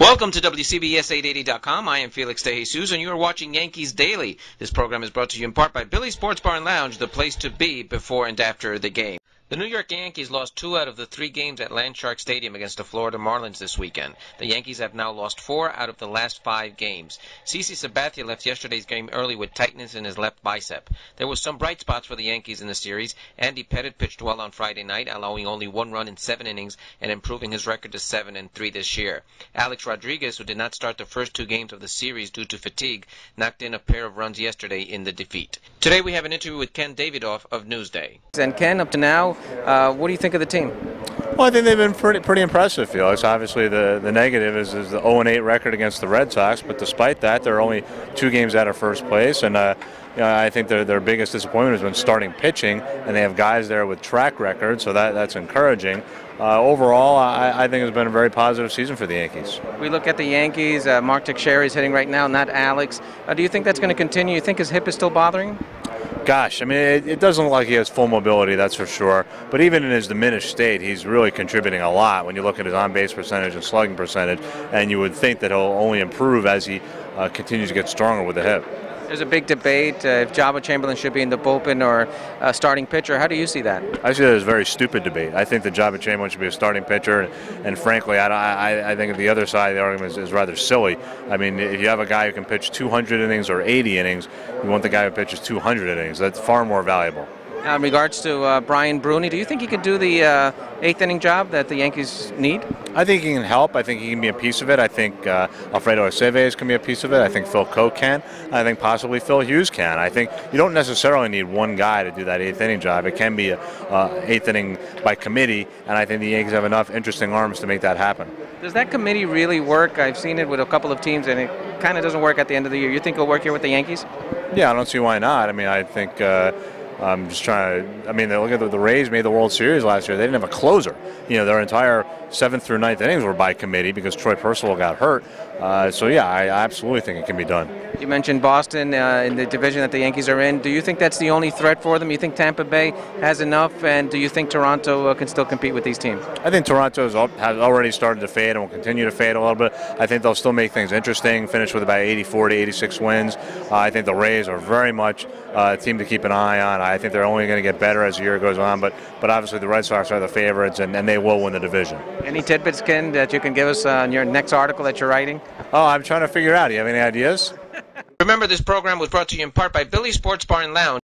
Welcome to WCBS880.com. I am Felix DeJesus, and you are watching Yankees Daily. This program is brought to you in part by Billy's Sports Bar and Lounge, the place to be before and after the game. The New York Yankees lost 2 out of the 3 games at Landshark Stadium against the Florida Marlins this weekend. The Yankees have now lost 4 out of the last 5 games. CC Sabathia left yesterday's game early with tightness in his left bicep. There were some bright spots for the Yankees in the series. Andy Pettitte pitched well on Friday night, allowing only 1 run in 7 innings and improving his record to 7-3 this year. Alex Rodriguez, who did not start the first 2 games of the series due to fatigue, knocked in a pair of runs yesterday in the defeat. Today we have an interview with Ken Davidoff of Newsday. And Ken, up to now, what do you think of the team? Well, I think they've been pretty impressive, Felix. Obviously, the negative is the 0-8 record against the Red Sox, but despite that, they're only 2 games out of first place, and I think their biggest disappointment has been starting pitching, and they have guys there with track records, so that's encouraging. Overall, I think it's been a very positive season for the Yankees. We look at the Yankees. Mark Teixeira is hitting right now, not Alex. Do you think that's going to continue? You think his hip is still bothering him? Gosh, I mean, it doesn't look like he has full mobility, that's for sure. But even in his diminished state, he's really contributing a lot when you look at his on-base percentage and slugging percentage. And you would think that he'll only improve as he continues to get stronger with the hip. There's a big debate if Jabba Chamberlain should be in the bullpen or starting pitcher. How do you see that? I see that as a very stupid debate. I think that Jabba Chamberlain should be a starting pitcher, and frankly, I think the other side of the argument is rather silly. I mean, if you have a guy who can pitch 200 innings or 80 innings, you want the guy who pitches 200 innings. That's far more valuable. Now, in regards to Brian Bruni, do you think he could do the 8th inning job that the Yankees need? I think he can help. I think he can be a piece of it. I think Alfredo Aceves can be a piece of it. I think Phil Coke can. I think possibly Phil Hughes can. I think you don't necessarily need one guy to do that 8th inning job. It can be a 8th inning by committee, and I think the Yankees have enough interesting arms to make that happen. Does that committee really work? I've seen it with a couple of teams, and it kind of doesn't work at the end of the year. You think it'll work here with the Yankees? Yeah, I don't see why not. I mean, I think I'm just trying to. I mean, look at the Rays made the World Series last year. They didn't have a closer. You know, their entire 7th through 9th innings were by committee because Troy Percival got hurt. So yeah, I absolutely think it can be done. You mentioned Boston in the division that the Yankees are in. Do you think that's the only threat for them? You think Tampa Bay has enough, and do you think Toronto can still compete with these teams? I think Toronto has already started to fade and will continue to fade a little bit. I think they'll still make things interesting, finish with about 84 to 86 wins. I think the Rays are very much a team to keep an eye on. I think they're only going to get better as the year goes on, but obviously the Red Sox are the favorites, and they will win the division. Any tidbits, Ken, that you can give us on your next article that you're writing? Oh, I'm trying to figure out. Do you have any ideas? Remember, this program was brought to you in part by Billy's Sports Bar and Lounge.